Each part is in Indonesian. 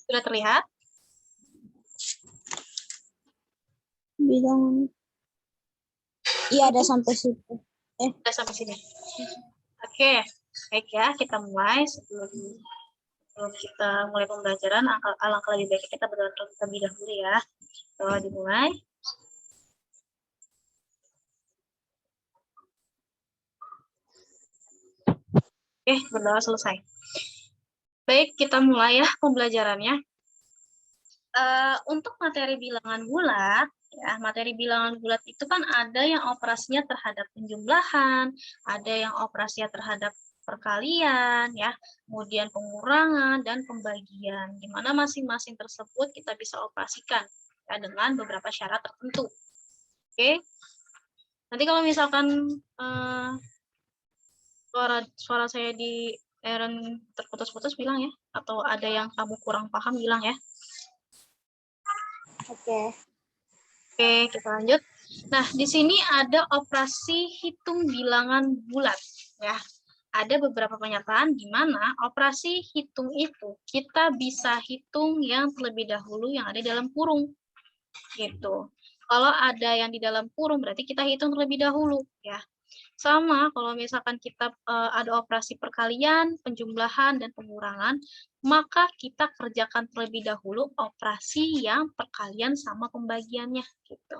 Sudah terlihat? Bilang. Iya, ada sampai situ. Sudah sampai sini. Oke, baik ya, kita mulai. Sebelum kita mulai pembelajaran, alangkah lebih baik kita berdoa terlebih dahulu ya. Dimulai. Oke, berdoa selesai. Baik, kita mulai ya pembelajarannya. Untuk materi bilangan bulat, ya, materi bilangan bulat itu kan ada yang operasinya terhadap penjumlahan, ada yang operasinya terhadap perkalian, ya, kemudian pengurangan dan pembagian, di mana masing-masing tersebut kita bisa operasikan ya, dengan beberapa syarat tertentu. Oke, nanti kalau misalkan suara saya di Aaron terputus-putus bilang ya, atau ada yang kamu kurang paham bilang ya. Oke. Oke, kita lanjut. Nah, di sini ada operasi hitung bilangan bulat, ya. Ada beberapa pernyataan di mana operasi hitung itu kita bisa hitung yang terlebih dahulu yang ada di dalam kurung, gitu. Kalau ada yang di dalam kurung berarti kita hitung terlebih dahulu, ya. Sama kalau misalkan kita ada operasi perkalian, penjumlahan, dan pengurangan, maka kita kerjakan terlebih dahulu operasi yang perkalian sama pembagiannya. Gitu.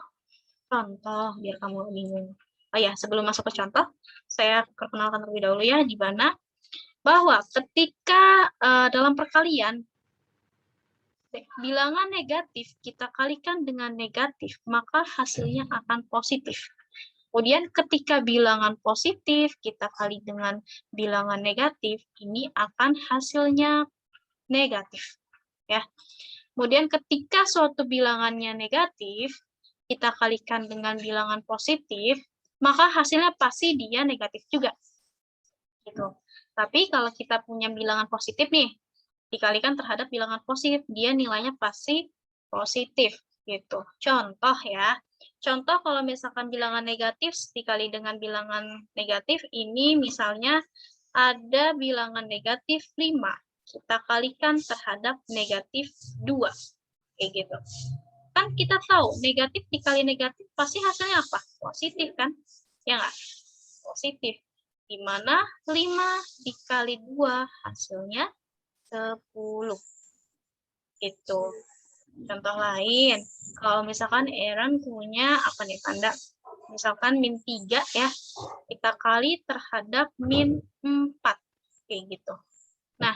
Contoh, biar kamu bingung. Oh ya, sebelum masuk ke contoh, saya perkenalkan terlebih dahulu ya, di mana bahwa ketika dalam perkalian, bilangan negatif kita kalikan dengan negatif, maka hasilnya akan positif. Kemudian ketika bilangan positif kita kali dengan bilangan negatif, ini akan hasilnya negatif. Ya. Kemudian ketika suatu bilangannya negatif, kita kalikan dengan bilangan positif, maka hasilnya pasti dia negatif juga. Gitu. Tapi kalau kita punya bilangan positif nih, dikalikan terhadap bilangan positif, dia nilainya pasti positif. Gitu. Contoh ya. Contoh kalau misalkan bilangan negatif dikali dengan bilangan negatif, ini misalnya ada bilangan negatif 5. Kita kalikan terhadap negatif 2. Kayak gitu. Kan kita tahu negatif dikali negatif pasti hasilnya apa? Positif kan? Ya nggak? Positif. Di mana 5 dikali 2 hasilnya 10. Gitu. Contoh lain, kalau misalkan Aaron punya apa nih tanda, misalkan min 3 ya, kita kali terhadap min 4, kayak gitu. Nah,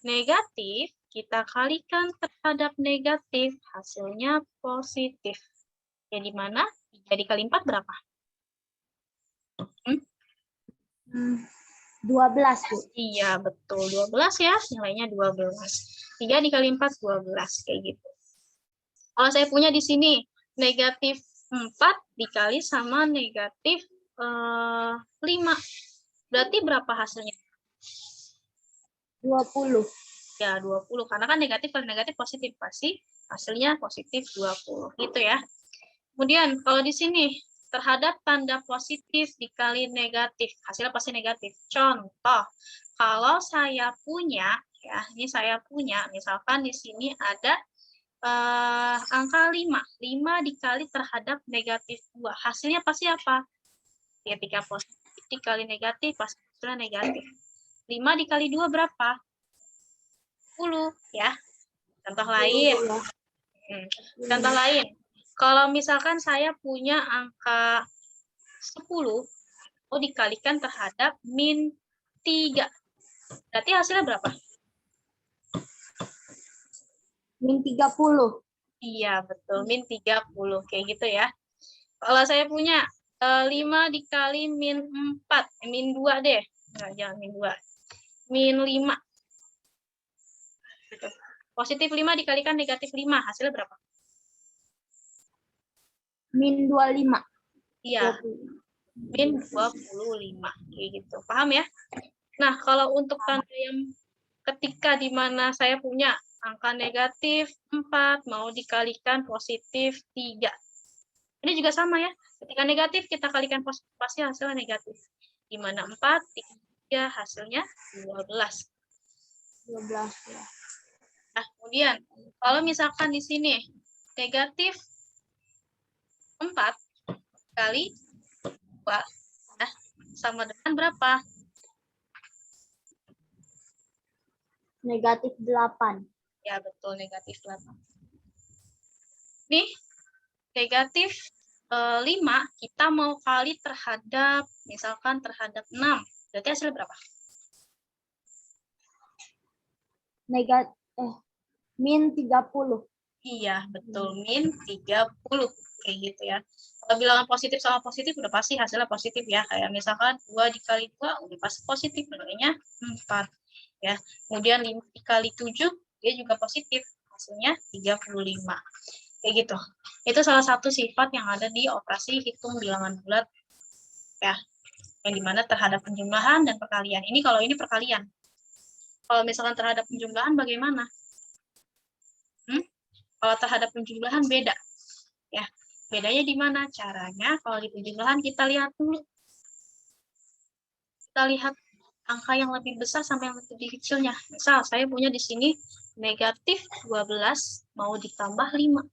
negatif kita kalikan terhadap negatif, hasilnya positif. Jadi mana? 3 dikali 4 berapa? 12, Bu. Iya, betul. 12 ya, nilainya 12. 3 dikali 4, 12, kayak gitu. Kalau saya punya di sini negatif 4 dikali sama negatif 5. Berarti berapa hasilnya? 20. Ya, 20. Karena kan negatif kali negatif positif. Pasti hasilnya positif 20. Gitu ya. Kemudian kalau di sini terhadap tanda positif dikali negatif. Hasilnya pasti negatif. Contoh, kalau saya punya, ya ini saya punya, misalkan di sini ada angka 5. 5 dikali terhadap negatif 2. Hasilnya pasti apa? Ketika positif dikali negatif, pasti hasilnya negatif. 5 dikali 2 berapa? 10. Ya. Contoh lain. Contoh lain. Kalau misalkan saya punya angka 10, dikalikan terhadap min 3. Berarti hasilnya berapa? Min 30. Iya, betul. Min 30. Kayak gitu ya. Kalau saya punya 5 dikali min 4. Min 2 deh. Nah, jangan min 2. Min 5. Positif 5 dikalikan negatif 5. Hasilnya berapa? Min 25. Iya. Min 25. Kayak gitu. Paham ya? Nah, kalau untuk tanda yang ketika di mana saya punya angka negatif 4 mau dikalikan positif 3. Ini juga sama ya. Ketika negatif kita kalikan positif pasti hasilnya negatif. Di mana 4 dikali 3 hasilnya 12. 12 ya. Nah, kemudian kalau misalkan di sini negatif 4 kali 2, nah, sama dengan berapa? Negatif 8. Ya, betul, negatif 8. Nih, negatif 5, kita mau kali terhadap, misalkan terhadap 6. Berarti hasilnya berapa? Min 30. Iya, betul. Min 30. Kayak gitu ya. Kalau bilangan positif sama positif, udah pasti hasilnya positif ya. Kayak misalkan 2 dikali 2, udah pasti positif. Nilainya 4. Ya. Kemudian 5 dikali 7, dia juga positif. Hasilnya 35. Kayak gitu. Itu salah satu sifat yang ada di operasi hitung bilangan bulat. Ya. Yang dimana terhadap penjumlahan dan perkalian. Ini kalau ini perkalian. Kalau misalkan terhadap penjumlahan bagaimana? Kalau terhadap penjumlahan beda. Ya, bedanya di mana? Caranya kalau di penjumlahan kita lihat dulu. Kita lihat angka yang lebih besar sampai yang lebih kecilnya. Misal saya punya di sini negatif 12 mau ditambah 5.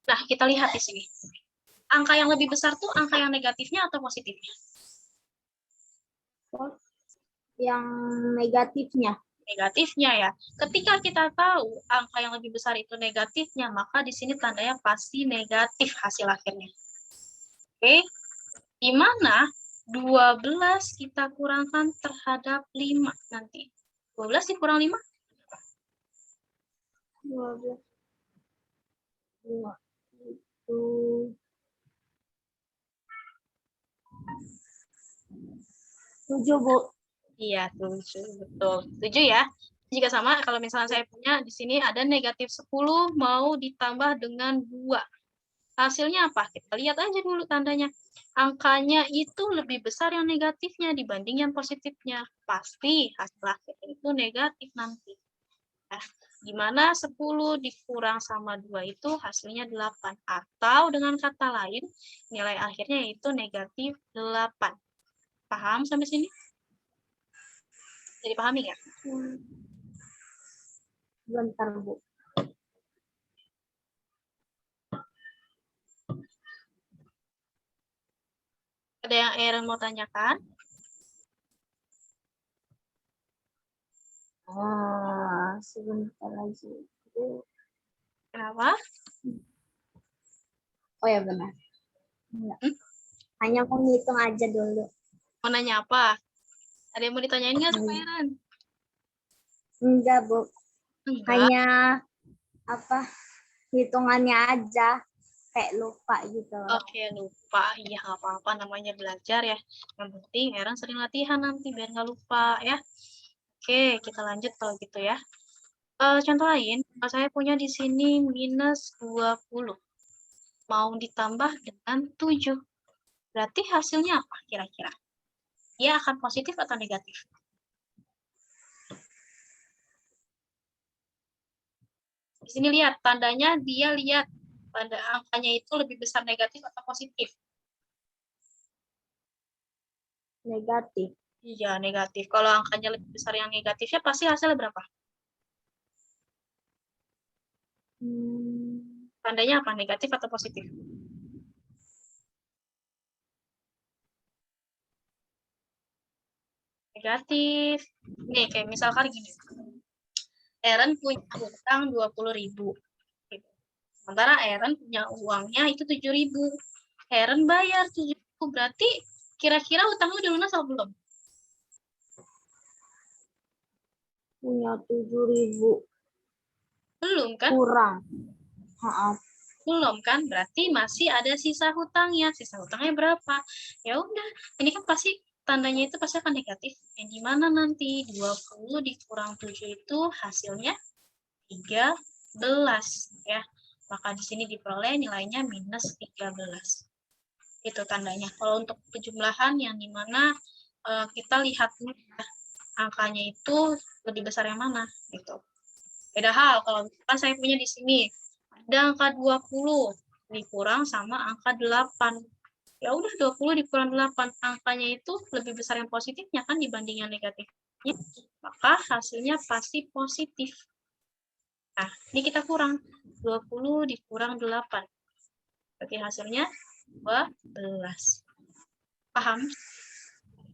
Nah, kita lihat di sini. Angka yang lebih besar tuh angka yang negatifnya atau positifnya? Yang negatifnya. Negatifnya ya. Ketika kita tahu angka yang lebih besar itu negatifnya, maka di sini tandanya pasti negatif hasil akhirnya. Oke. Di mana 12 kita kurangkan terhadap 5 nanti. 12 dikurang 5? 12. 2. Itu 7, Bu. Iya, 7. Betul. 7 ya. Jika sama, kalau misalnya saya punya di sini ada negatif 10 mau ditambah dengan 2. Hasilnya apa? Kita lihat aja dulu tandanya. Angkanya itu lebih besar yang negatifnya dibanding yang positifnya. Pasti hasil akhirnya itu negatif nanti. Nah, di mana 10 dikurang sama 2 itu hasilnya 8. Atau dengan kata lain, nilai akhirnya itu negatif 8. Paham sampai sini? Jadi pahami nggak? Bentar, Bu. Ada yang Aaron mau tanyakan? Sebentar lagi. Kenapa? Oh ya, benar. Hanya mau ngitung aja dulu. Mau nanya apa? Ada yang mau ditanyain nggak sama Aaron? Enggak, Bu. Enggak. Hanya hitungannya aja. Kayak lupa gitu. Oke, lupa. Iya, nggak apa-apa. Namanya belajar ya. Yang penting Aaron sering latihan nanti biar nggak lupa ya. Oke, kita lanjut kalau gitu ya. Contoh lain, saya punya di sini minus 20. Mau ditambah dengan 7. Berarti hasilnya apa kira-kira? Dia akan positif atau negatif? Di sini lihat, tandanya dia lihat pada angkanya itu lebih besar negatif atau positif? Negatif. Iya, negatif. Kalau angkanya lebih besar yang negatifnya, pasti hasilnya berapa? Tandanya apa? Negatif atau positif? Negatif. Nih, kayak misalkan gini. Aaron punya utang 20.000. Sementara Aaron punya uangnya itu 7.000. Aaron bayar 7.000. Berarti kira-kira utangnya udah lunas atau belum? Punya 7.000. Belum kan? Kurang. Maaf. Belum kan? Berarti masih ada sisa hutangnya. Sisa hutangnya berapa? Ya udah, ini kan pasti tandanya itu pasti akan negatif. Yang dimana nanti 20 dikurang 7 itu hasilnya 13 ya. Maka di sini diperoleh nilainya minus 13. Itu tandanya. Kalau untuk penjumlahan yang dimana kita lihat dulu ya, angkanya itu lebih besar yang mana gitu. Beda hal kalau misalkan saya punya di sini ada angka 20 dikurang sama angka 8. Ya udah 20 dikurang 8, angkanya itu lebih besar yang positifnya kan dibanding yang negatifnya. Maka hasilnya pasti positif. Nah, ini kita kurang. 20 dikurang 8. Berarti hasilnya 12. Paham?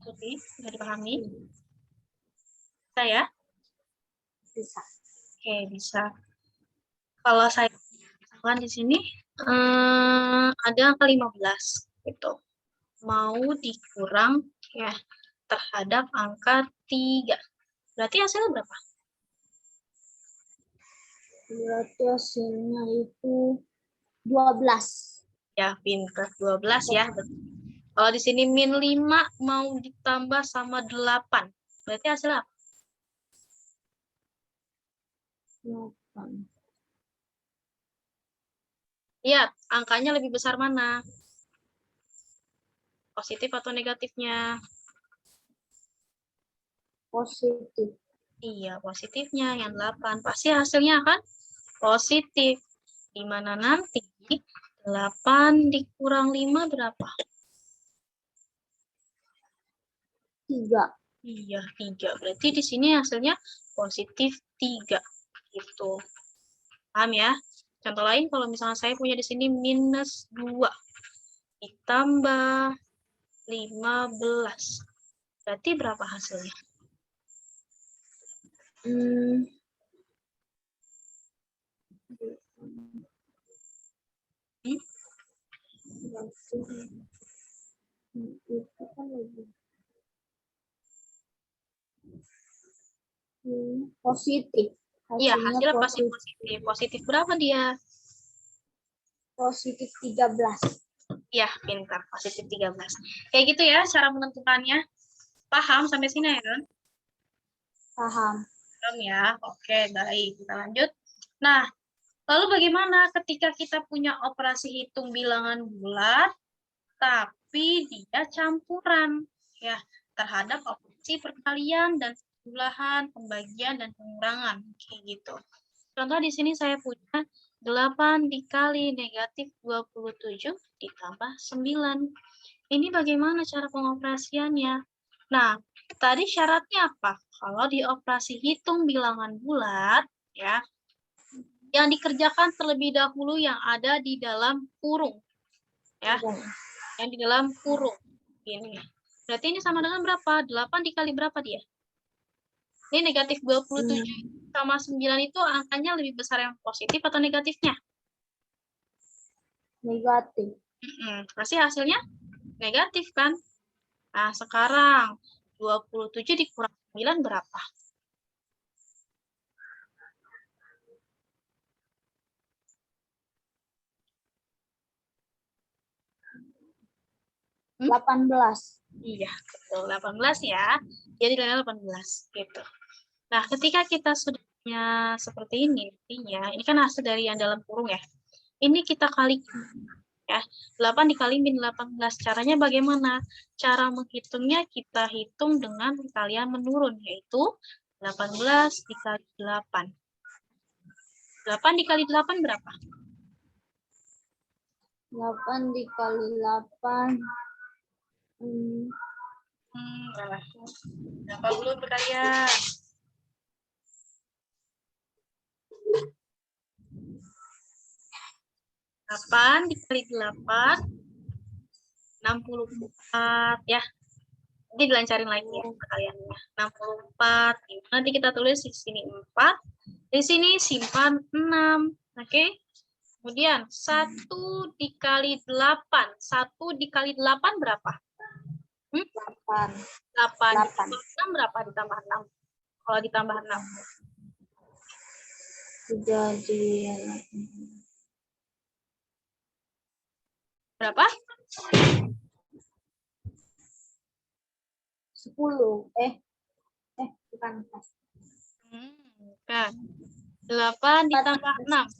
Oke, bisa dipahami? Bisa ya? Bisa. Oke, bisa. Kalau saya misalkan di sini ada angka 15 gitu. Mau dikurang ya terhadap angka 3. Berarti hasilnya berapa? Berarti hasilnya itu 12. Ya, pinter. 12 ya. Kalau di sini min 5 mau ditambah sama 8. Berarti hasilnya apa? 8. Lihat, angkanya lebih besar mana? Positif atau negatifnya? Positif. Iya, positifnya yang 8. Pasti hasilnya akan positif. Di mana nanti 8 dikurang 5 berapa? 3. Iya, 3. Berarti di sini hasilnya positif 3. Gitu. Paham ya? Contoh lain, kalau misalnya saya punya di sini minus 2 ditambah 15. Berarti berapa hasilnya? Itu kan lebih positif. Iya, Hasilnya hasilnya pasti positif. positif. Positif berapa dia? Positif 13. Ya, pintar. Positif 13. Kayak gitu ya cara menentukannya. Paham sampai sini ya, Ron? Paham. Paham ya? Oke, baik. Kita lanjut. Nah, lalu bagaimana ketika kita punya operasi hitung bilangan bulat, tapi dia campuran ya terhadap operasi perkalian dan penjumlahan, pembagian, dan pengurangan. Kayak gitu. Contoh di sini saya punya 8 dikali negatif 27 ditambah 9. Ini bagaimana cara pengoperasiannya? Nah, tadi syaratnya apa? Kalau di operasi hitung bilangan bulat, ya, yang dikerjakan terlebih dahulu yang ada di dalam kurung. Ya, yang di dalam kurung. Ini. Berarti ini sama dengan berapa? 8 dikali berapa dia? Ini negatif 27 sama 9 itu angkanya lebih besar yang positif atau negatifnya? Negatif. Pasti hasilnya negatif kan? Nah, sekarang 27 dikurang 9 berapa? Hmm? 18. Iya, betul. 18 ya. Jadi nilainya 18 gitu. Nah, ketika kita sudah punya seperti ini, artinya ini kan hasil dari yang dalam kurung ya. Ini kita kali ya. 8 dikali min 18. Caranya bagaimana? Cara menghitungnya kita hitung dengan kalian menurun, yaitu 18 dikali 8. 8 dikali 8 berapa? 8 dikali 8. Berapa dulu kalian? 8 dikali 8, 64 ya. Nanti dilancarin lagi ya kaliannya. 64. Nanti kita tulis di sini 4. Di sini simpan 6. Oke. Kemudian 1 dikali 8. 1 dikali 8 berapa? 8. 8. Ditambah 6 berapa ditambah 6? Kalau ditambah 6. Jadi berapa? 10. Bukan. Bukan. 8 ditambah 6.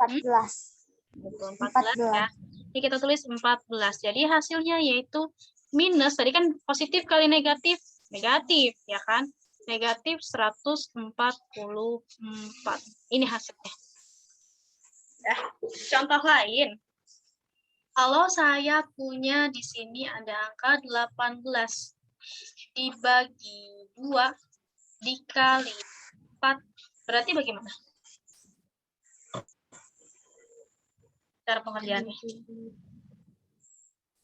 14. Betul, 14 ya. Ini kita tulis 14. Jadi hasilnya yaitu minus, tadi kan positif kali negatif, negatif ya kan? Negatif 144. Ini hasilnya. Ya. Contoh lain. Kalau saya punya di sini ada angka 18 dibagi 2 dikali 4 Berarti bagaimana cara pengerjaannya?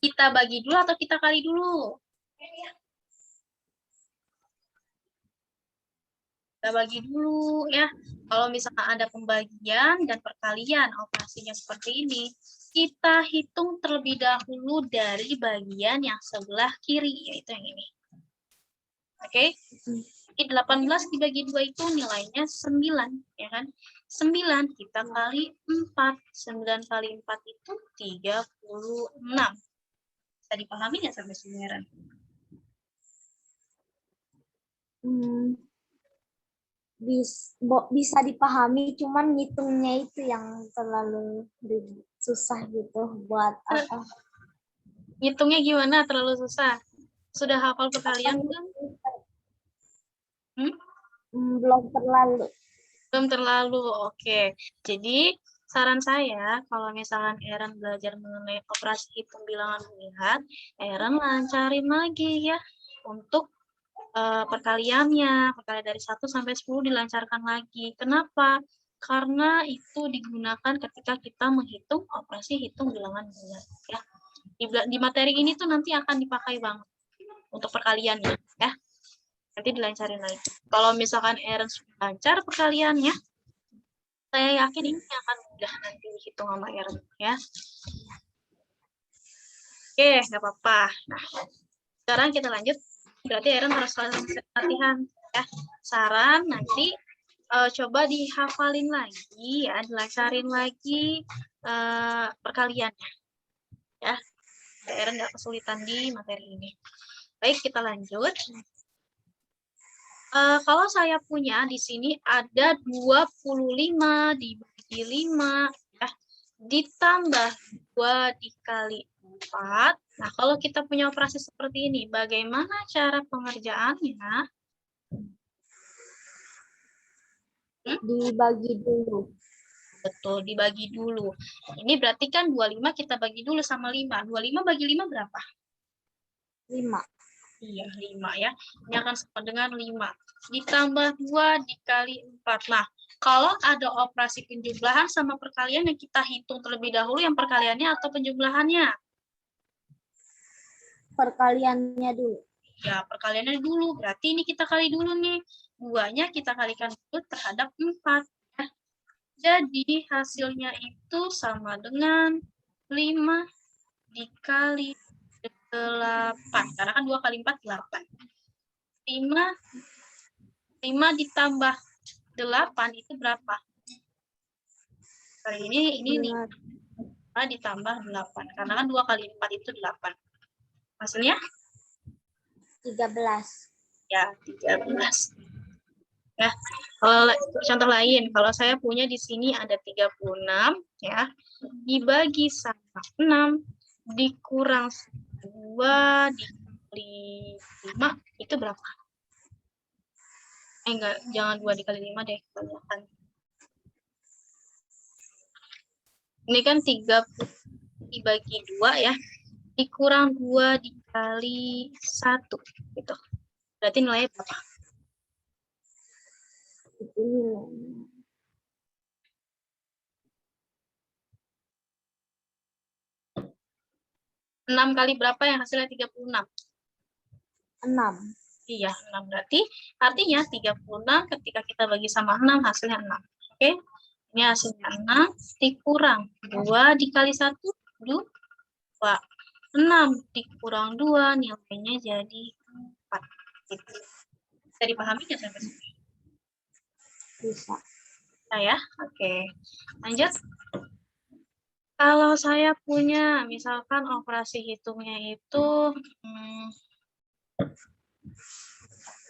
Kita bagi dulu atau kita kali dulu? Kita bagi dulu ya. Kalau misalkan ada pembagian dan perkalian operasinya seperti ini, kita hitung terlebih dahulu dari bagian yang sebelah kiri, yaitu yang ini. Oke? 18 dibagi 2 itu nilainya 9, ya kan? 9 kita kali 4. 9 kali 4 itu 36. Bisa dipahami nggak sampai sini? Bisa dipahami, cuman ngitungnya itu yang terlalu susah gitu buat apa. Ngitungnya gimana? Terlalu susah. Sudah hafal perkalian belum? Belum terlalu. Belum terlalu, oke. Jadi, saran saya, kalau misalkan Aaron belajar mengenai operasi hitung bilangan bulat, Aaron lancarin lagi ya, untuk perkaliannya. Perkalian dari 1 sampai 10 dilancarkan lagi. Kenapa? Karena itu digunakan ketika kita menghitung operasi hitung bilangan bulat. Ya. Di materi ini tuh nanti akan dipakai banget untuk perkaliannya. Ya. Nanti dilancarin lagi. Kalau misalkan Aaron sudah lancar perkaliannya, saya yakin ini akan mudah nanti dihitung sama Aaron. Ya. Oke, nggak apa-apa. Nah, sekarang kita lanjut. Berarti Aaron harus latihan. Ya. Saran nanti coba dihafalin lagi ya, dilancarin lagi perkaliannya. Ya. Aaron nggak kesulitan di materi ini. Baik, kita lanjut. Kalau saya punya di sini ada 25 dibagi 5, ya, ditambah 2 dikali 4. Nah, kalau kita punya operasi seperti ini, bagaimana cara pengerjaannya? Dibagi dulu. Betul, dibagi dulu. Ini berarti kan 25 kita bagi dulu sama 5. 25 bagi 5 berapa? 5. Iya, 5 ya. Ini akan sama dengan 5. Ditambah 2 dikali 4. Nah, kalau ada operasi penjumlahan sama perkalian yang kita hitung terlebih dahulu, yang perkaliannya atau penjumlahannya? Perkaliannya dulu. Ya, perkaliannya dulu. Berarti ini kita kali dulu nih. 2-nya kita kalikan dulu terhadap 4. Ya. Jadi, hasilnya itu sama dengan 5 dikali 8. Karena kan 2 kali 4, 8. 5 ditambah 8 itu berapa? Kali ini 5 ditambah 8. Karena kan 2 kali 4 itu 8. Hasilnya? 13. Ya, 13. Ya, contoh lain, kalau saya punya di sini ada 36, ya, dibagi sama 6, dikurang 2 dikali 5, itu berapa? Enggak, jangan 2 dikali 5 deh, kebanyakan. Ini kan 30 dibagi 2 ya, dikurang 2 dikali 1, gitu. Berarti nilainya berapa? Itu nilainya. 6 kali berapa yang hasilnya 36? 6. Iya, 6 berarti artinya 36 ketika kita bagi sama 6 hasilnya 6. Oke. Ini hasilnya 6 dikurang 2 dikali 1 2. 6 dikurang 2 nilainya jadi 4. Gitu. Bisa dipahami nggak sampai sini? Bisa. Nah ya, oke. Lanjut. Kalau saya punya misalkan operasi hitungnya itu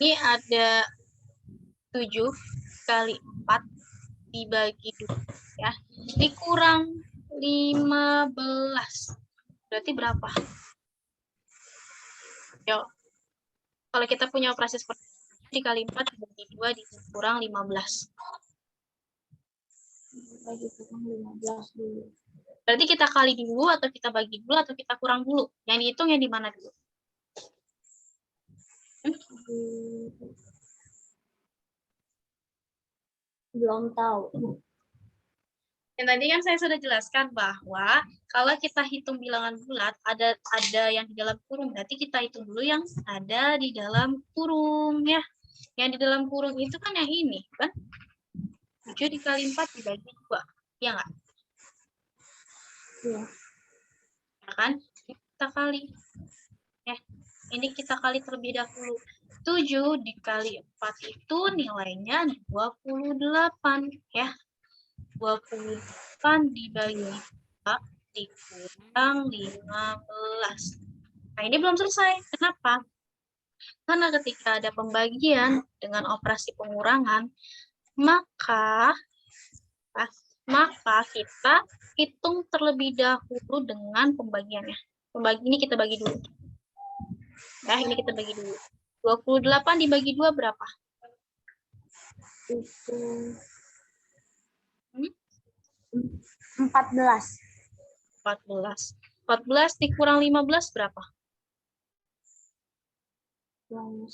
ini ada 7 kali 4 dibagi 2 ya. Dikurang 15. Berarti berapa? Yuk. Kalau kita punya operasi seperti ini, dikali 4 dibagi 2 dikurang 15. Bagi kurang 15 dulu. Berarti kita kali dulu atau kita bagi dulu atau kita kurang dulu? Yang dihitung yang di mana dulu? Belum tahu. Dan tadi kan saya sudah jelaskan bahwa kalau kita hitung bilangan bulat, ada yang di dalam kurung, berarti kita hitung dulu yang ada di dalam kurung ya. Yang di dalam kurung itu kan yang ini, kan? 7 dikali 4 dibagi 2. Ya nggak? Iya. Ya kan? Kita kali. Ya, ini kita kali terlebih dahulu. 7 dikali 4 itu nilainya 28 ya. 28 dibagi 2 dikurang 15. Nah, ini belum selesai. Kenapa? Karena ketika ada pembagian dengan operasi pengurangan, maka kita hitung terlebih dahulu dengan pembagiannya. Ini kita bagi dulu. Ya, ini kita bagi dulu. 28 dibagi 2 berapa? Itu 14. 14 dikurang 15 berapa? Yang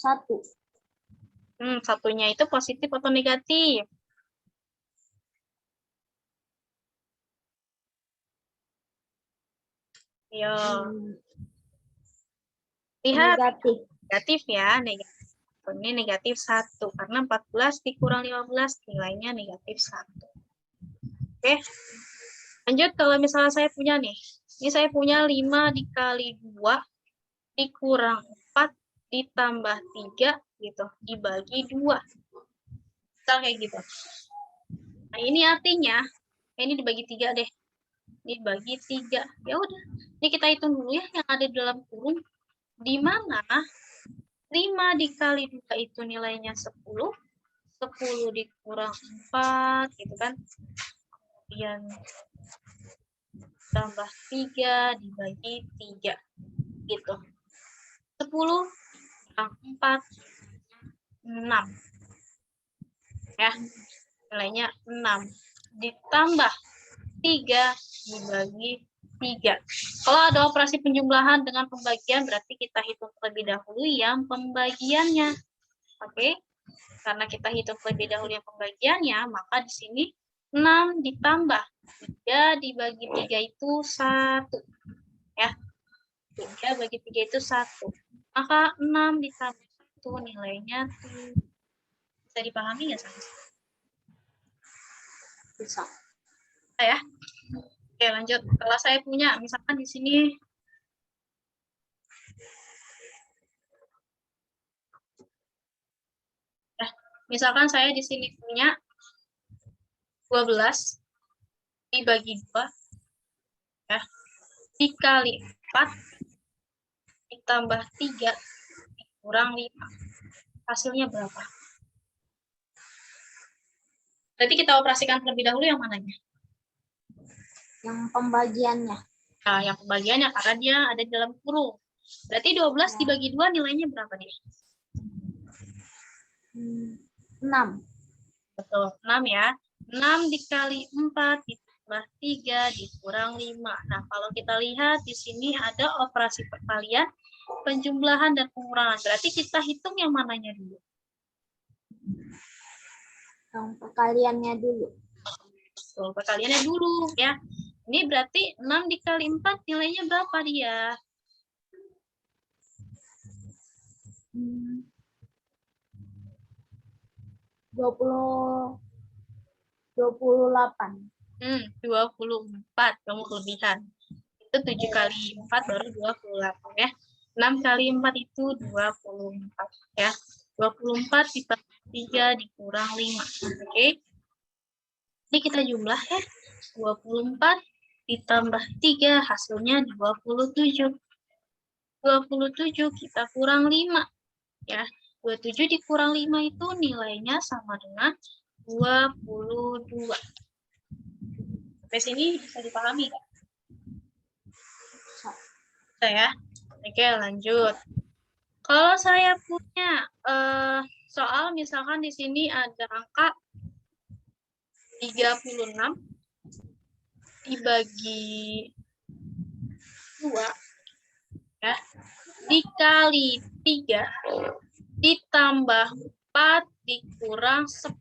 1. Satunya itu positif atau negatif? Yo. Lihat. Negatif. Negatif ya, negatif. Ini negatif 1. Karena 14 dikurang 15 nilainya negatif 1. Oke. Lanjut, kalau misalnya saya punya nih. Ini saya punya 5 dikali 2 dikurang 4 ditambah 3 gitu. Dibagi 2. Misal kayak gitu. Nah, ini artinya, ini dibagi 3 deh. Dibagi 3. Ya udah. Ini kita hitung dulu ya yang ada di dalam kurung. Di mana 5 dikali 2 itu nilainya 10. 10 dikurang 4 gitu kan. Kemudian tambah 3 dibagi 3 gitu. 10 kurang 4 6. Ya. Nilainya 6 ditambah 3 dibagi 3. Kalau ada operasi penjumlahan dengan pembagian, berarti kita hitung terlebih dahulu yang pembagiannya. Oke? Karena kita hitung terlebih dahulu yang pembagiannya, maka di sini 6 ditambah 3 dibagi 3 itu 1. Ya. 3 bagi 3 itu 1. Maka 6 ditambah 1 nilainya 7. Bisa dipahami nggak, Sans? Bisa. Ya. Oke, lanjut. Kalau saya punya, misalkan di sini misalkan saya di sini punya 12 dibagi 2 ya, dikali 4 ditambah 3 dikurang 5. Hasilnya berapa? Berarti kita operasikan terlebih dahulu yang mananya? Yang pembagiannya. Nah, yang pembagiannya karena dia ada di dalam kurung. Berarti 12 dibagi 2 nilainya berapa dia? 6. Betul, 6 ya. 6 dikali 4 ditambah 3 dikurang 5. Nah, kalau kita lihat di sini ada operasi perkalian, penjumlahan, dan pengurangan. Berarti kita hitung yang mananya dulu? Yang perkaliannya dulu. Betul, perkaliannya dulu ya. Ini berarti 6 dikali 4 nilainya berapa dia? 28. 24. Kamu kelebihan. Itu 7 kali 4 baru 28 ya. 6 kali 4 itu 24 ya. 24 ditambah 3 dikurang 5. Oke. Ini kita jumlah ya. 24 ditambah 3 hasilnya 27. 27 kita kurang 5 ya. 27 dikurang 5 itu nilainya sama dengan 22. Sampai sini bisa dipahami nggak? Bisa ya. Oke, lanjut. Kalau saya punya soal misalkan di sini ada angka 36 dibagi 2 ya, dikali 3 ditambah 4 dikurang 10.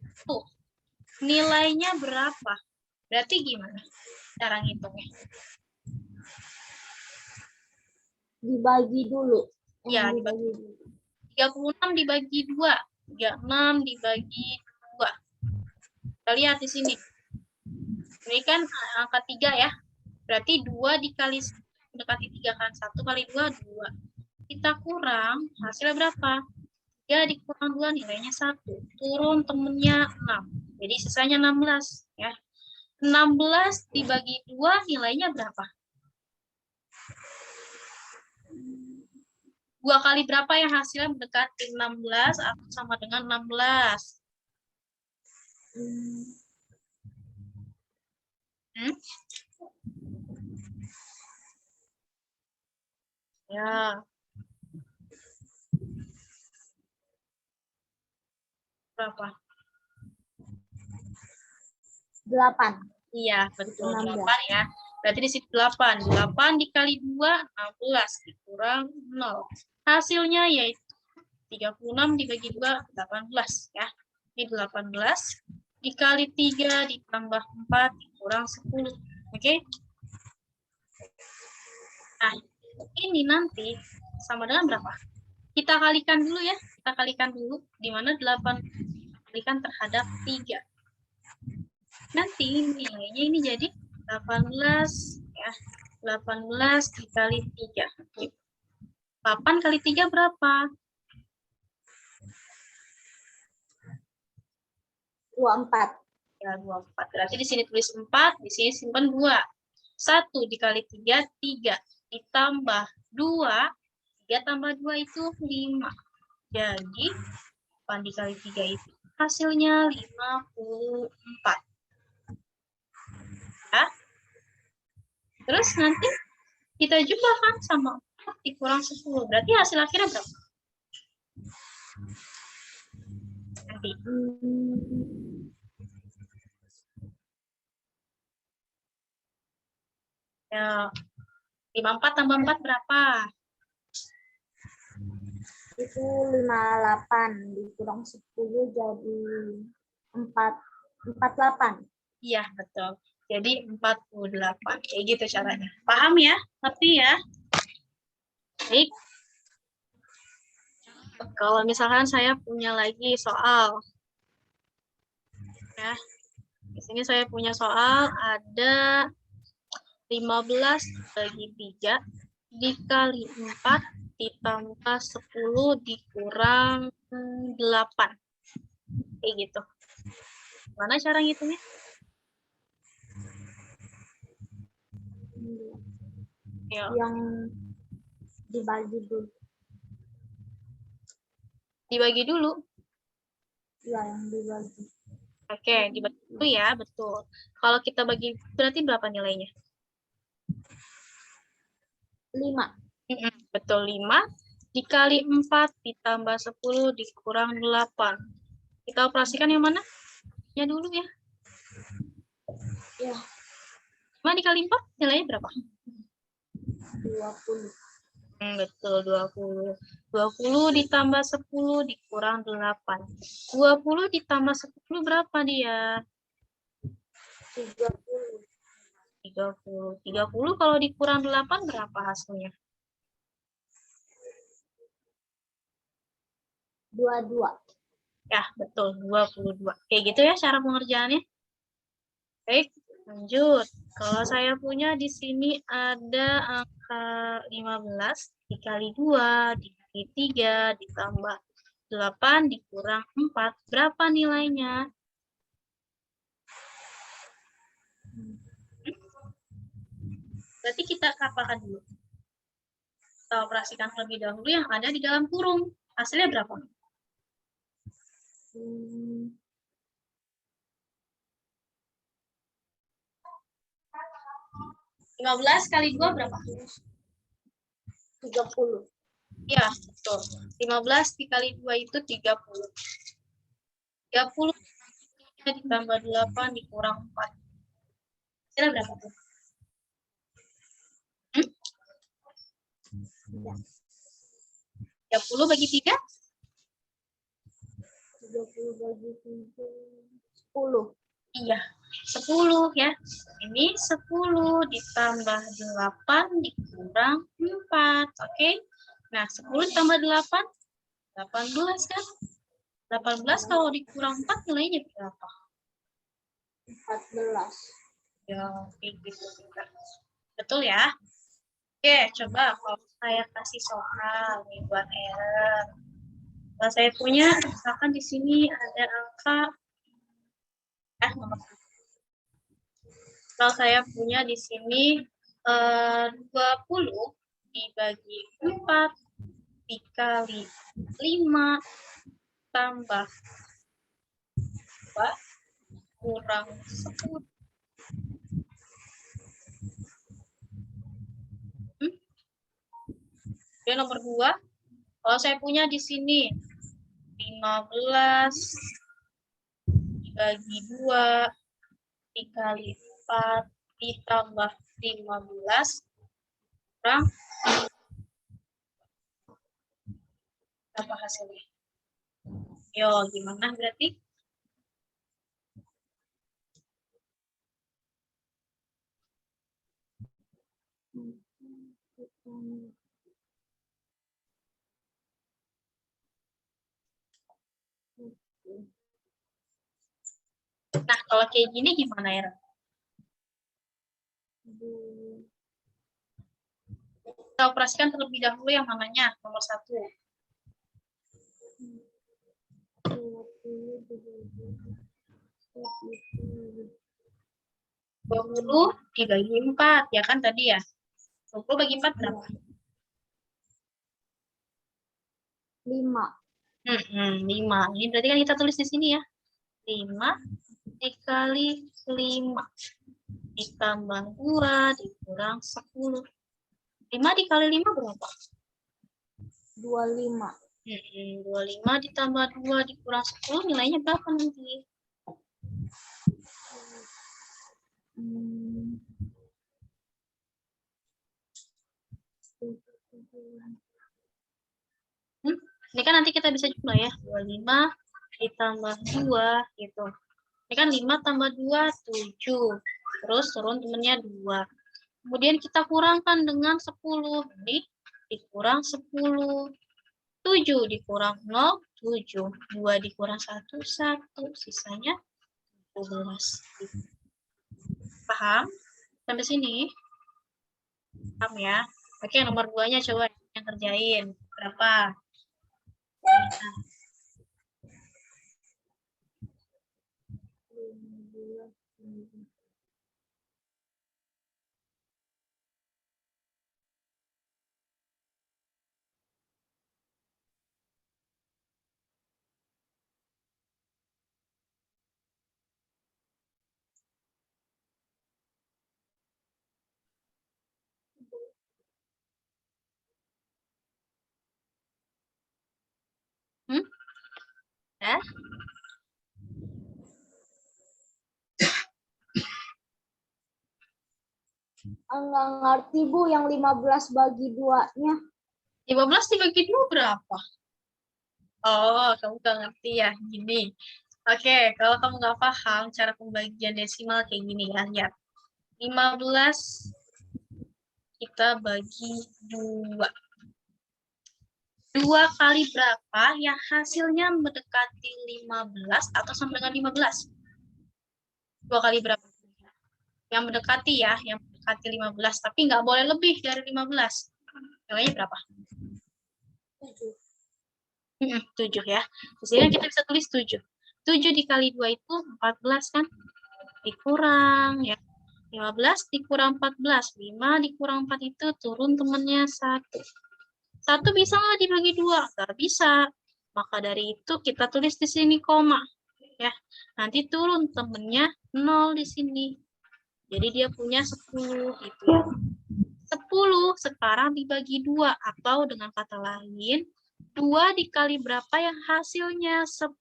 nilainya berapa? Berarti gimana cara ngitungnya? Dibagi dulu. Ya, Dibagi dulu. 36 dibagi 2. 36 dibagi 2. Kita lihat di sini. Ini kan angka 3 ya. Berarti 2 dikali mendekati 3 kan. 1 kali 2, 2. Kita kurang, hasilnya berapa? 3 dikurang 2 nilainya 1. Turun temennya 6. Jadi sisanya 16 ya. 16 dibagi 2 nilainya berapa? 2 kali berapa yang hasilnya mendekati 16 atau sama dengan 16? Ya. Berapa? 8. Iya, betul. 16. 8 ya. Berarti di situ 8. 8 dikali 2, 16. Dikurang 0. Hasilnya yaitu 36 dibagi 2, 18. Ya. Ini 18. Dikali 3 ditambah 4 dikurang 10. Oke? Nah, ini nanti sama dengan berapa? Kita kalikan dulu ya. Kita kalikan dulu. Di mana 8 dikalikan terhadap 3. Nanti nilainya ini jadi 18 ya. 18 dikali 3. 8 kali 3 berapa? 24. Ya, 24. Berarti di sini tulis 4, di sini simpan 2. 1 dikali 3, 3. Ditambah 2, 3 tambah 2 itu 5. Jadi, 8 dikali 3 itu hasilnya 54. Ya. Terus nanti kita jumlahkan sama 4 dikurang 10. Berarti hasil akhirnya berapa? Nanti. Ya, 54 tambah 4 berapa? Itu 58 dikurang 10 jadi 48. Iya, betul. Jadi 48. Kayak gitu caranya. Paham ya? Tapi ya. Baik. Kalau misalkan saya punya lagi soal. Ya. Di sini saya punya soal ada 15 bagi 3 dikali 4 ditambah 10 dikurang 8. Kayak gitu. Mana cara ngitungnya? Yang dibagi dulu. Dibagi dulu. Ya, yang dibagi. Oke, dibagi dulu ya, betul. Kalau kita bagi berarti berapa nilainya? 5. Betul, 5 dikali 4 ditambah 10 dikurang 8. Kita operasikan yang mana? Ya dulu ya. Ya. 5 dikali 4 nilainya berapa? 20. Betul, 20. 20 ditambah 10 dikurang 8. 20 ditambah 10 berapa dia? 30. 30. 30 kalau dikurang 8 berapa hasilnya? 22. Ya, betul, 22. Kayak gitu ya cara pengerjaannya. Baik, lanjut. Kalau saya punya di sini ada angka 15 dikali 2 dikali 3 ditambah 8 dikurang 4. Berapa nilainya? Berarti kita apakan dulu? Kita operasikan terlebih dahulu yang ada di dalam kurung. Hasilnya berapa? 15 kali 2 berapa? 30. Ya, betul. 15 dikali 2 itu 30. 30 ditambah 8 dikurang 4. Hasilnya berapa tuh? 30 bagi 3? 30 bagi 3. 10. Iya, 10 ya. Ini 10 ditambah 8 dikurang 4. Oke. Nah, 10 tambah 8, 18 kan? 18 kalau dikurang 4 nilainya berapa? 14. Ya, kayak gitu juga. Betul ya? Oke, coba kalau saya kasih soal nih buat error. Kalau saya punya, misalkan di sini ada angka nomor 1. Kalau saya punya di sini 20 dibagi 4 dikali 5 tambah 2 kurang 10. Yang nomor 2, kalau saya punya di sini 15 dibagi 2 dikali 4 ditambah 15 kurang apa hasilnya? Yo, gimana berarti? Nah, kalau kayak gini gimana ya? Kita operasikan terlebih dahulu yang mananya? Nomor 1. 20 dibagi 4, ya kan tadi ya? 20 bagi 4 berapa? 5. 5. Ini berarti kan kita tulis di sini ya. 5 dikali 5 ditambah 2 dikurang 10. 5 dikali 5 berapa? 25. 25 ditambah 2 dikurang 10 nilainya berapa nanti? Ini kan nanti kita bisa jumlah ya. 25 ditambah 2 gitu. Ini kan 5 tambah 2, 7. Terus turun temennya 2. Kemudian kita kurangkan dengan 10. Jadi dikurang 10. 7 dikurang 0, 7. 2 dikurang 1, 1. Sisanya 12. Paham? Sampai sini? Paham ya? Oke, nomor 2-nya coba yang kerjain. Berapa? Ya? Enggak ngerti Bu yang 15 bagi 2-nya. 15 dibagi 2 berapa? Oh, kamu gak ngerti ya. Gini. Oke, kalau kamu nggak paham cara pembagian desimal kayak gini ya. Lihat. 15 kita bagi 2. 2 kali berapa yang hasilnya mendekati 15 atau sama dengan 15? 2 kali berapa? Yang mendekati ya, yang mendekati 15. Tapi nggak boleh lebih dari 15. Nilainya berapa? 7 ya. Di sini kita bisa tulis 7. 7 dikali 2 itu 14 kan? Dikurang ya. 15 dikurang 14. 5 dikurang 4 itu turun temennya 1. 1 bisa nggak dibagi 2? Nggak bisa. Maka dari itu kita tulis di sini koma. Ya. Nanti turun temennya 0 di sini. Jadi dia punya 10 gitu ya. 10 sekarang dibagi 2 atau dengan kata lain 2 dikali berapa yang hasilnya 10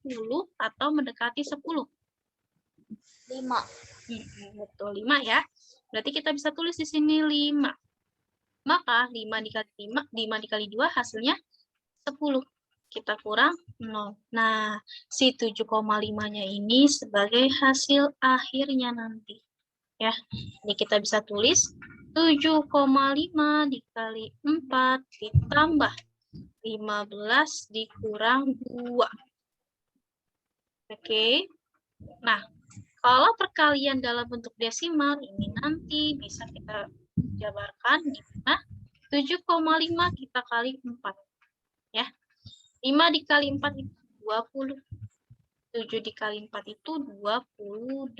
atau mendekati 10? 5. Betul, 5 ya. Berarti kita bisa tulis di sini 5. Maka 5 dikali 5 dikali 2 hasilnya 10. kita kurang 0. Nah, si 7,5-nya ini sebagai hasil akhirnya nanti. Ya, jadi kita bisa tulis 7,5 dikali 4 ditambah 15 dikurang 2. Oke. Nah, kalau perkalian dalam bentuk desimal, ini nanti bisa kita jabarkan di mana 7,5 kita kali 4. Ya. 5 dikali 4 itu 20. 7 dikali 4 itu 28.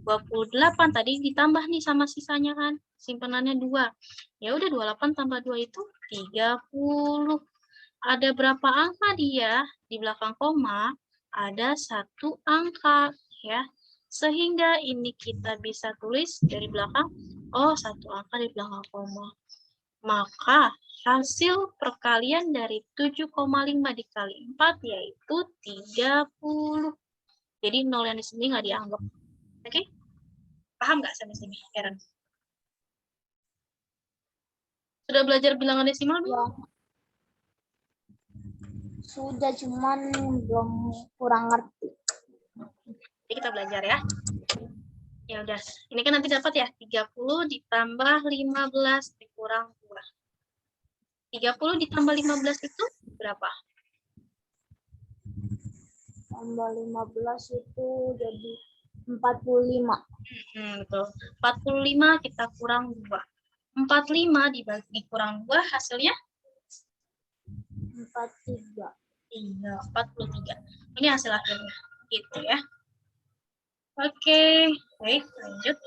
28 tadi ditambah nih sama sisanya kan. Simpenannya 2. Ya udah 28 tambah 2 itu 30. Ada berapa angka dia? Di belakang koma ada 1 angka ya. Sehingga ini kita bisa tulis dari belakang, oh 1 angka di belakang koma. Maka hasil perkalian dari 7,5 dikali 4 yaitu 30. Jadi 0 yang di sini nggak dianggap. Oke? Paham nggak sampai sini, Aaron? Sudah belajar bilangan desimal belum? Ya. Sudah, cuman belum kurang ngerti. Jadi kita belajar ya. Ya udah. Ini kan nanti dapat ya 30 ditambah 15 dikurang 2. 30 ditambah 15 itu berapa? Tambah 15 itu jadi 45. Betul. 45 kita kurang 2. 45 dibagi dikurang 2 hasilnya 43. iya, 43. Ini hasil akhirnya. Gitu ya. Oke, baik, lanjut.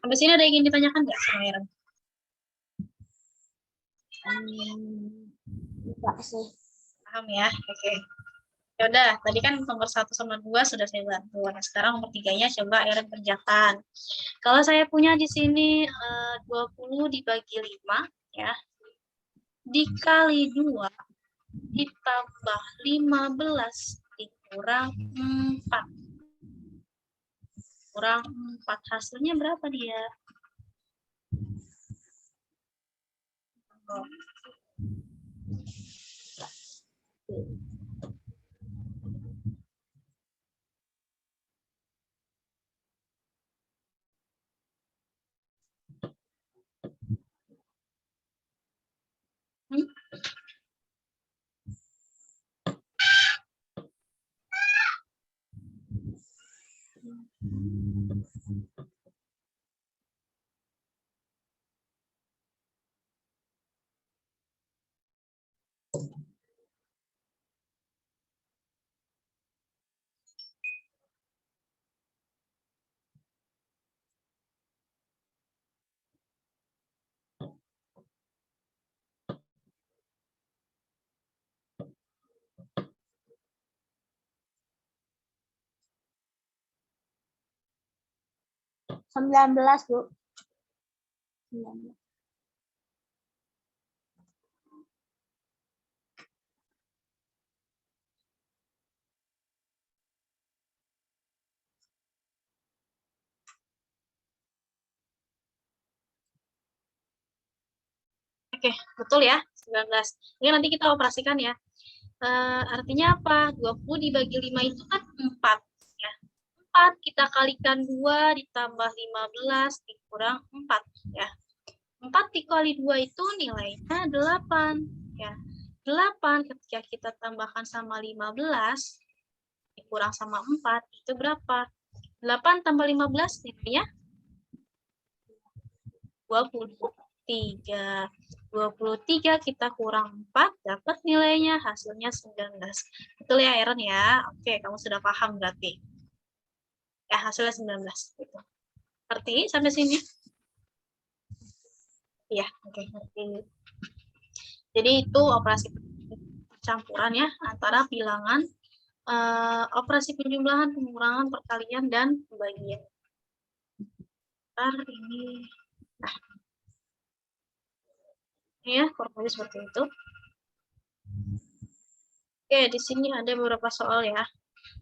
Sampai sini ada yang ingin ditanyakan nggak sama Aaron? Enggak sih. Paham ya? Oke. Ya udah, tadi kan nomor 1 sama 2 sudah saya bantu. Nah, sekarang nomor 3-nya coba Aaron kerjakan. Kalau saya punya di sini 20 dibagi 5 ya. Dikali 2 ditambah 15 dikurang 4. Kurang 4 hasilnya berapa dia? Oh. Sembilan belas, Bu. 19. Oke, betul ya, 19. Ini nanti kita operasikan ya. Artinya apa? 20 dibagi 5 itu kan 4. Ya. 4 kita kalikan 2 ditambah 15 dikurang 4. Ya. 4 dikali 2 itu nilainya 8. Ya. 8 ketika kita tambahkan sama 15 dikurang sama 4 itu berapa? 8 tambah 15 nilainya 23. 23 kita kurang 4 dapat nilainya hasilnya 19. Betul ya Aaron ya? Oke, kamu sudah paham berarti. Ya, hasilnya 19 gitu. Ngerti sampai sini? Iya, oke, ngerti. Jadi itu operasi percampuran ya antara bilangan operasi penjumlahan, pengurangan, perkalian dan pembagian. Ntar ini nah. Ini ya, kurang seperti itu. Oke, di sini ada beberapa soal ya.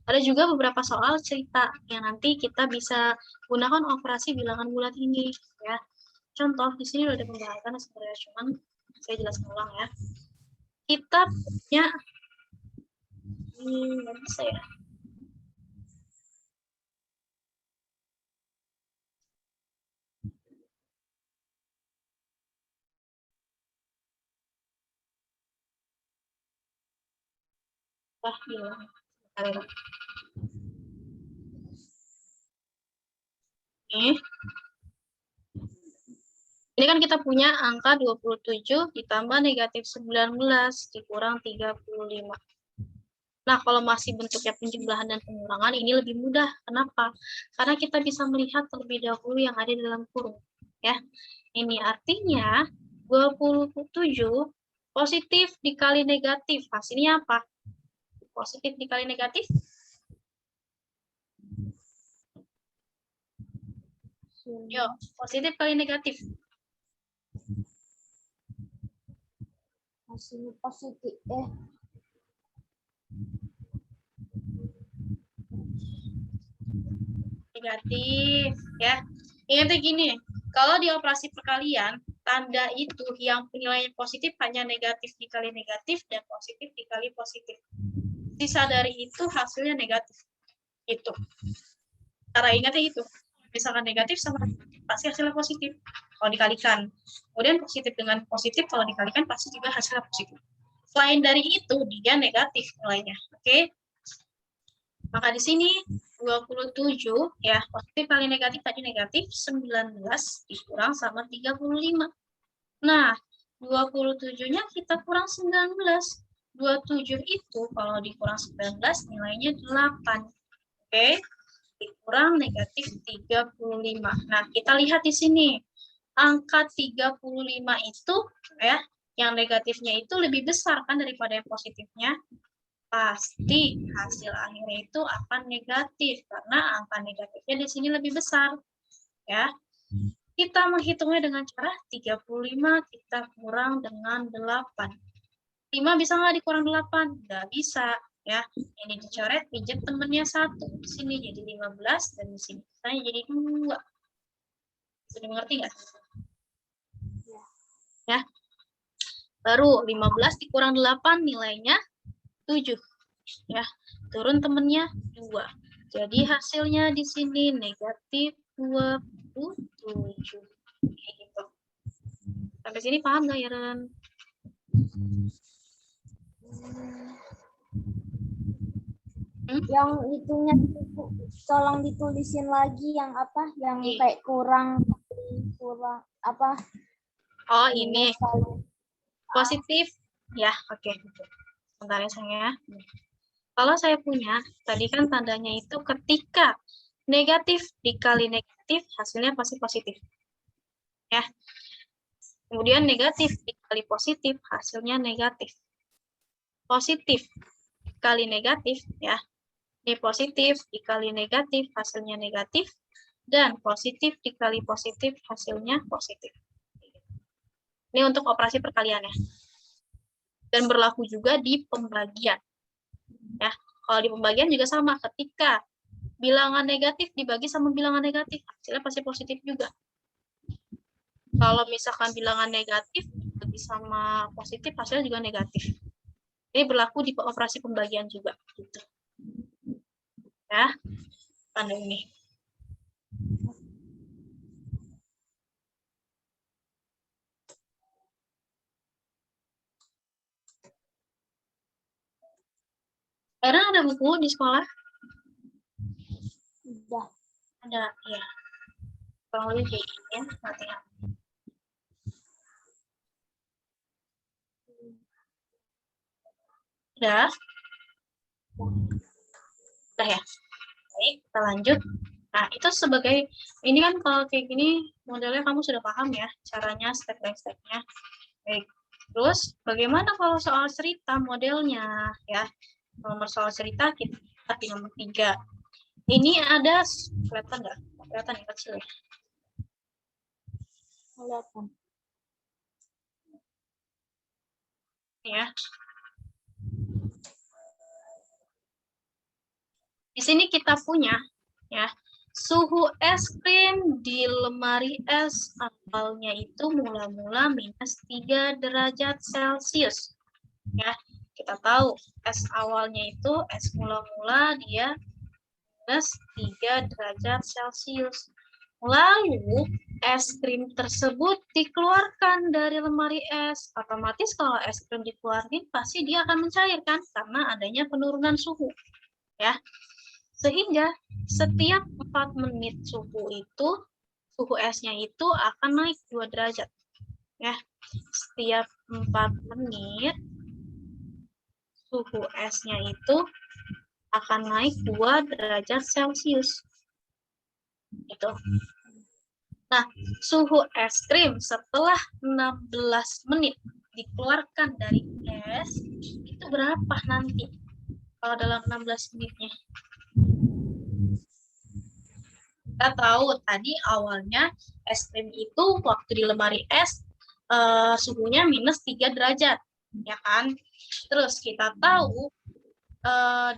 Ada juga beberapa soal cerita yang nanti kita bisa gunakan operasi bilangan bulat ini ya. Contoh di sini udah ada pembahasan sebenarnya, cuman saya jelaskan ulang ya. kita punya nggak bisa ya. Hilang. Ini kan kita punya angka 27 ditambah negatif 19 dikurang 35. Nah, kalau masih bentuknya penjumlahan dan pengurangan, ini lebih mudah. Kenapa? Karena kita bisa melihat terlebih dahulu yang ada di dalam kurung. Ya, ini artinya 27 positif dikali negatif. Hasilnya apa? Positif dikali negatif? Yo, positif kali negatif. Hasilnya positif. Negatif, ya. Ingatnya gini, kalau di operasi perkalian, tanda itu yang nilainya positif hanya negatif dikali negatif dan positif dikali positif. Sisa dari itu hasilnya negatif. Itu. Cara ingatnya itu. Misalkan negatif sama negatif, pasti hasilnya positif. Kalau dikalikan. Kemudian positif dengan positif, kalau dikalikan pasti juga hasilnya positif. Selain dari itu, dia negatif nilainya. Oke? Maka di sini 27 ya, positif kali negatif tadi negatif 19 dikurang sama 35. Nah, 27-nya kita kurang 19. 27 itu kalau dikurang 19 nilainya 8. Oke? Dikurang negatif 35. Nah, kita lihat di sini. Angka 35 itu ya, yang negatifnya itu lebih besar kan daripada yang positifnya. Pasti hasil akhirnya itu akan negatif karena angka negatifnya di sini lebih besar. Ya. Kita menghitungnya dengan cara 35 kita kurang dengan 8. 5 bisa nggak dikurang 8? Nggak bisa. Ya. Ini dicoret, pijat temennya 1. Di sini jadi 15 dan di sini saya jadi 2. Sudah mengerti nggak? Ya. Baru 15 dikurang 8 nilainya 7. Ya, turun temennya 2. Jadi hasilnya di sini negatif 27. Gitu. Sampai sini paham nggak ya, Ren? Yang itunya tolong ditulisin lagi yang apa? Yang kayak kurang apa? Oh, ini. Positif. Ya, oke. Sebentar ya, sayang. Kalau saya punya, tadi kan tandanya itu ketika negatif dikali negatif, hasilnya pasti positif. Ya. Kemudian negatif dikali positif, hasilnya negatif. Positif dikali negatif, ya. Ini positif dikali negatif, hasilnya negatif. Dan positif dikali positif, hasilnya positif. Ini untuk operasi perkalian ya. Dan berlaku juga di pembagian. Ya, kalau di pembagian juga sama. Ketika bilangan negatif dibagi sama bilangan negatif, hasilnya pasti positif juga. Kalau misalkan bilangan negatif dibagi sama positif, hasilnya juga negatif. Ini berlaku di operasi pembagian juga. Gitu. Ya, tanda ini. Sekarang ada buku di sekolah? Udah. Ada, ya. Kurang lebih kayak gini ya, latihan. Udah? Udah ya? Baik, kita lanjut. Nah, itu sebagai, ini kan kalau kayak gini, modelnya kamu sudah paham ya, caranya step by step-nya. Baik, terus bagaimana kalau soal cerita modelnya, ya. Nomor soal cerita kita lihat di nomor 3. Ini ada, kelihatan nggak? Kelihatan ya, kecil ya? Kelihatan. Ya. Di sini kita punya ya suhu es krim di lemari es awalnya itu mula-mula minus 3 derajat Celcius. Ya, kita tahu S awalnya itu S mula-mula dia minus 3 derajat Celcius. Lalu es krim tersebut dikeluarkan dari lemari es. Otomatis kalau es krim dikeluarin pasti dia akan mencair kan karena adanya penurunan suhu. Ya. Sehingga setiap 4 menit suhu esnya itu akan naik 2 derajat. Ya. Setiap 4 menit suhu esnya itu akan naik 2 derajat Celcius. Itu. Nah, suhu es krim setelah 16 menit dikeluarkan dari es, itu berapa nanti? Kalau dalam 16 menitnya. Kita tahu tadi awalnya es krim itu waktu di lemari es, suhunya minus 3 derajat. Ya kan? Terus kita tahu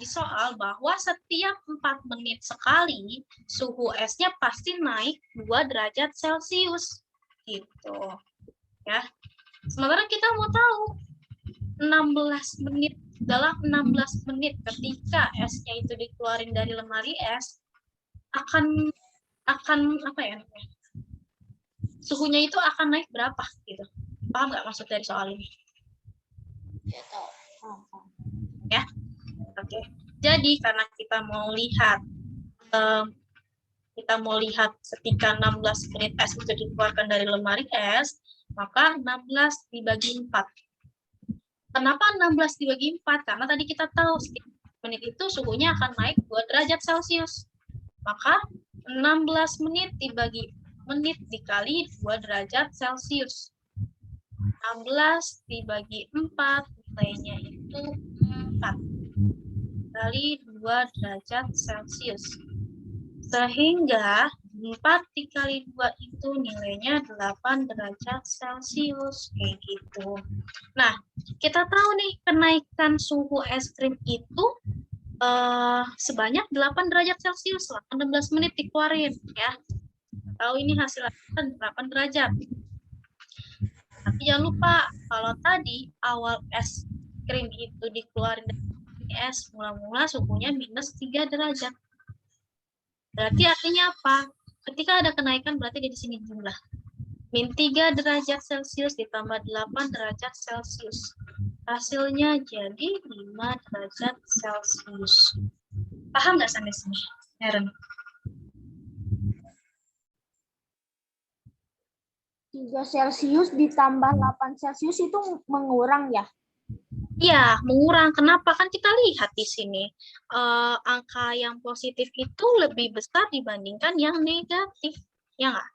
di soal bahwa setiap 4 menit sekali suhu esnya pasti naik 2 derajat Celcius. Gitu. Ya. Sementara kita mau tahu 16 menit dalam 16 menit ketika esnya itu dikeluarin dari lemari es akan apa ya? Suhunya itu akan naik berapa gitu. Paham nggak maksud dari soal ini? Ya. Oke. Jadi karena kita mau lihat ketika 16 menit es itu dikeluarkan dari lemari es, maka 16 dibagi 4. Kenapa 16 dibagi 4? Karena tadi kita tahu setiap menit itu suhunya akan naik 2 derajat Celcius. Maka 16 menit dibagi menit dikali 2 derajat Celcius. 16 dibagi 4, nilainya itu 4 kali 2 derajat Celcius. Sehingga 4 dikali 2 itu nilainya 8 derajat Celcius. Kayak gitu. Nah, kita tahu nih kenaikan suhu es krim itu sebanyak 8 derajat Celcius lah. 16 menit dikeluarin ya. Tahu ini hasil 8 derajat. Tapi jangan lupa kalau tadi awal es krim itu dikeluarin dari es mula-mula suhunya minus 3 derajat. Berarti artinya apa? Ketika ada kenaikan berarti di sini jumlah. Min 3 derajat Celcius ditambah 8 derajat Celcius. Hasilnya jadi 5 derajat Celcius. Paham nggak sampai sini, Aaron? 3 Celcius ditambah 8 Celcius itu mengurang ya? Iya, mengurang. Kenapa? Kan kita lihat di sini angka yang positif itu lebih besar dibandingkan yang negatif. Ya nggak?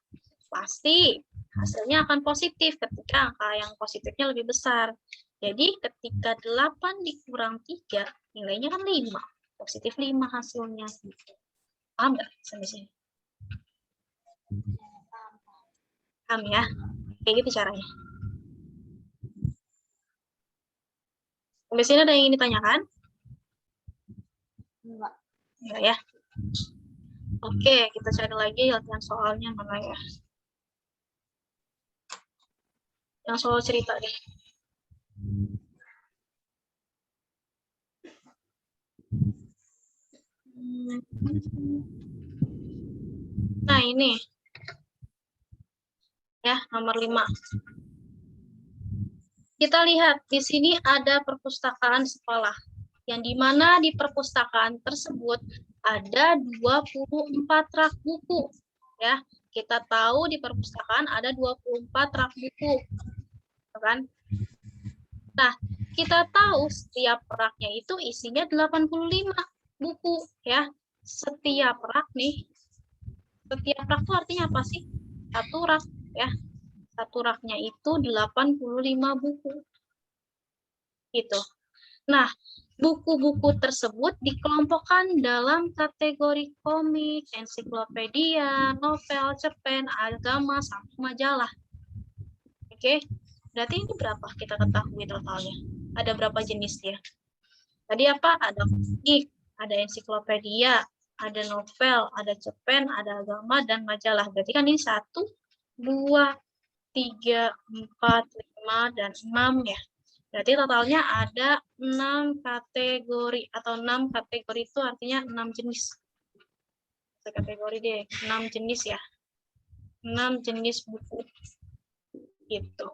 Pasti hasilnya akan positif ketika angka yang positifnya lebih besar. Jadi ketika 8 dikurang 3, nilainya kan 5. Positif 5 hasilnya. Paham nggak sampai sini? Paham ya? Kayak gitu caranya. Sampai sini ada yang ingin ditanyakan? Enggak. Enggak ya? Oke, kita cari lagi latihan soalnya mana ya? Yang soal cerita deh. Nah, ini. Ya, nomor 5. Kita lihat di sini ada perpustakaan sekolah. Yang dimana di perpustakaan tersebut ada 24 rak buku. Ya, kita tahu di perpustakaan ada 24 rak buku. Kan? Nah, kita tahu setiap raknya itu isinya 85 buku ya. Setiap rak nih. Setiap rak itu artinya apa sih? Satu rak ya. Satu raknya itu 85 buku. Gitu. Nah, buku-buku tersebut dikelompokkan dalam kategori komik, ensiklopedia, novel, cerpen, agama, sampai majalah. Oke, berarti ini berapa kita ketahui totalnya? Ada berapa jenis dia? Tadi apa? Ada komik, ada ensiklopedia, ada novel, ada cerpen, ada agama, dan majalah. Berarti kan ini 1, 2, 3, 4, 5, dan 6 ya. Berarti totalnya ada 6 kategori, atau 6 kategori itu artinya 6 jenis. Kategori deh, 6 jenis ya. 6 jenis buku. Gitu.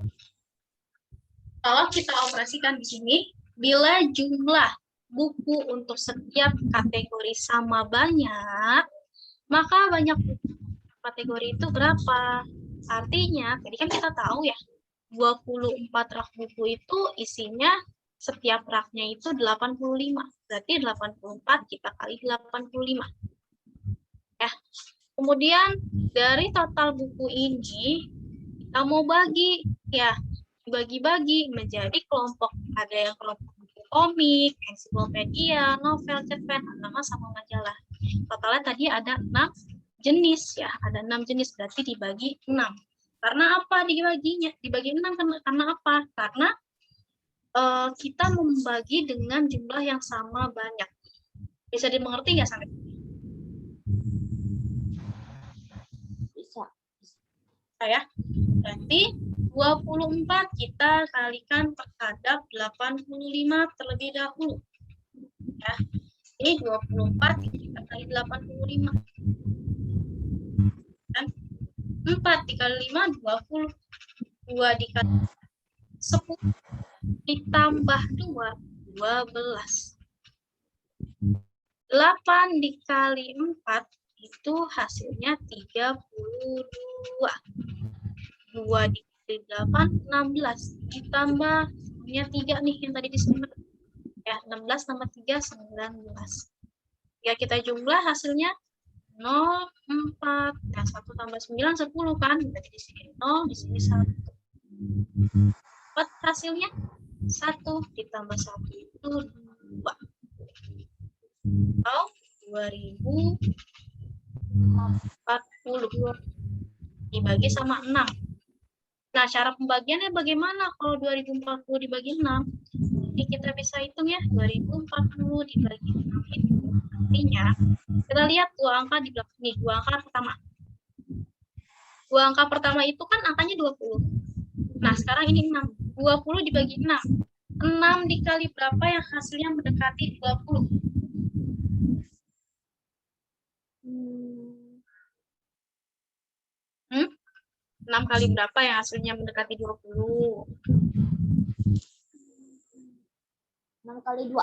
Kalau kita operasikan di sini, bila jumlah buku untuk setiap kategori sama banyak, maka banyak buku kategori itu berapa? Artinya, tadi kan kita tahu ya, 24 rak buku itu isinya setiap raknya itu 85. Berarti 84 kita kali 85. Ya. Kemudian dari total buku ini kita mau bagi ya, bagi-bagi menjadi kelompok. Ada yang kelompok buku komik, ensiklopedia, novel, cerpen, agama sama majalah. Totalnya tadi ada 6 jenis ya, ada 6 jenis, berarti dibagi 6. Karena apa dibaginya? Dibagi 6 karena apa? Karena kita membagi dengan jumlah yang sama banyak. Bisa dimengerti nggak sampai? Bisa. Ya, berarti 24 kita kalikan terhadap 85 terlebih dahulu. Ya, ini 24 kita kali 85. Dan 4 dikali 5, 20. 2 dikali 10 ditambah 2, 12. 8 dikali 4 itu hasilnya 32. 2 dikali 8, 16. Ditambah nya 3 nih yang tadi di sini. Ya, 16 tambah 3, 19. Ya, kita jumlah hasilnya 0, 4. Nah, 1 tambah 9, 10 kan? Berarti di sini 0, di sini 1. 4 hasilnya 1 ditambah 1 itu 2. Atau 2040 dibagi sama 6. Nah, cara pembagiannya bagaimana kalau 2040 dibagi 6? Jadi kita bisa hitung ya, 2040 dibagi 6 itu. Artinya, kita lihat dua angka di belakang nih, dua angka pertama. Dua angka pertama itu kan angkanya 20. Nah, sekarang ini 6. 20 dibagi 6. 6 dikali berapa yang hasilnya mendekati 20? 6 kali berapa yang hasilnya mendekati 20? 6 kali 2.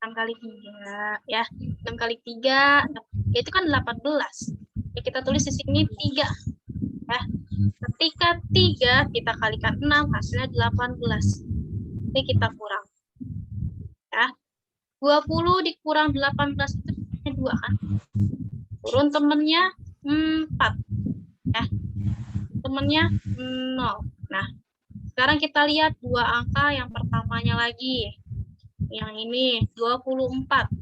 6 kali 3 ya. 6 kali 3 itu kan 18. Ya, kita tulis di sini 3. Ya. Ketika 3 kita kalikan 6 hasilnya 18. Ini kita kurang. Ya. 20 dikurang 18 itu 2 kan. Turun temennya 4. Ya. Temennya 0. Nah, sekarang kita lihat dua angka yang pertamanya lagi. Yang ini 24.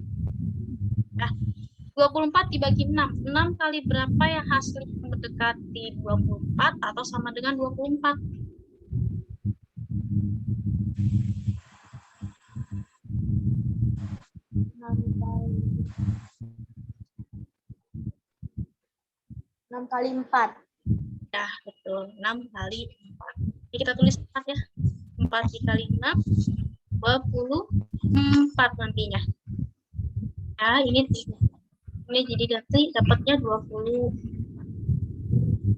Nah, 24 dibagi 6. 6 kali berapa yang hasilnya mendekati 24 atau sama dengan 24? 6 kali 4. Ya, betul. 6 kali 4. Jadi kita tulis 4 ya. 4 dikali 6, 24 nantinya. Nah, ini jadi dapatnya 20.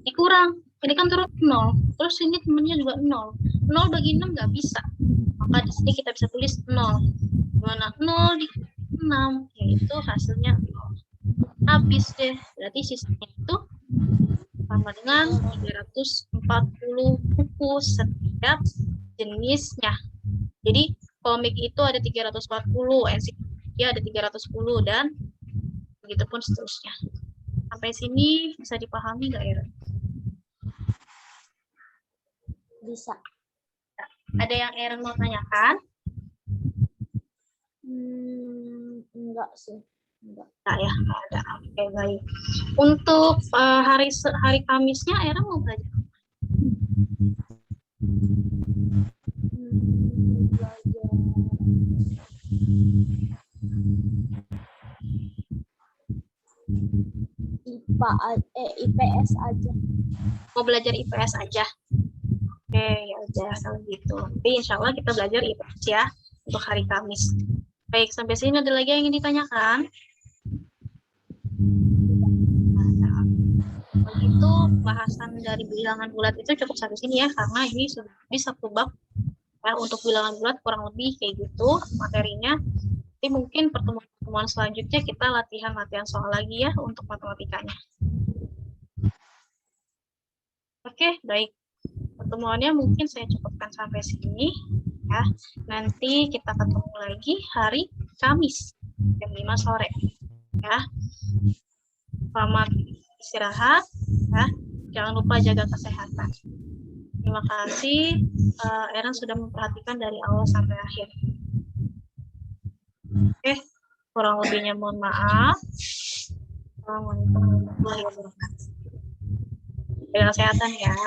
Dikurang. Ini kan turun 0. Terus ini temennya juga 0. 0 bagi 6 nggak bisa. Maka di sini kita bisa tulis 0. Mana 0 di 6, yaitu hasilnya 0. Habis deh. Berarti sisanya itu sama dengan 340 buku setiap jenisnya. Jadi komik itu ada 340, ensiklopedia ada 310, dan begitu pun seterusnya. Sampai sini bisa dipahami nggak, Era? Bisa. Ada yang Aaron mau tanyakan? Enggak sih. Enggak. Nah, ya, nggak ada. Oke, baik. Untuk hari Kamisnya, Aaron mau belajar? IPS aja. Mau belajar IPS aja? Oke, ya udah kalau gitu. Tapi insya Allah kita belajar itu ya untuk hari Kamis. Baik, sampai sini ada lagi yang ingin ditanyakan? Begitu bahasan dari bilangan bulat itu cukup sampai sini ya, karena ini sudah bisa satu bab ya, untuk bilangan bulat kurang lebih kayak gitu materinya. Nanti mungkin pertemuan selanjutnya kita latihan soal lagi ya untuk matematikanya. Oke, baik. Pertemuannya mungkin saya cukupkan sampai sini ya. Nanti kita ketemu lagi hari Kamis jam 5 sore ya. Selamat istirahat ya. Jangan lupa jaga kesehatan. Terima kasih Eran sudah memperhatikan dari awal sampai akhir. Oke, kurang lebihnya mohon maaf. Assalamualaikum warahmatullahi wabarakatuh. Jaga kesehatan ya.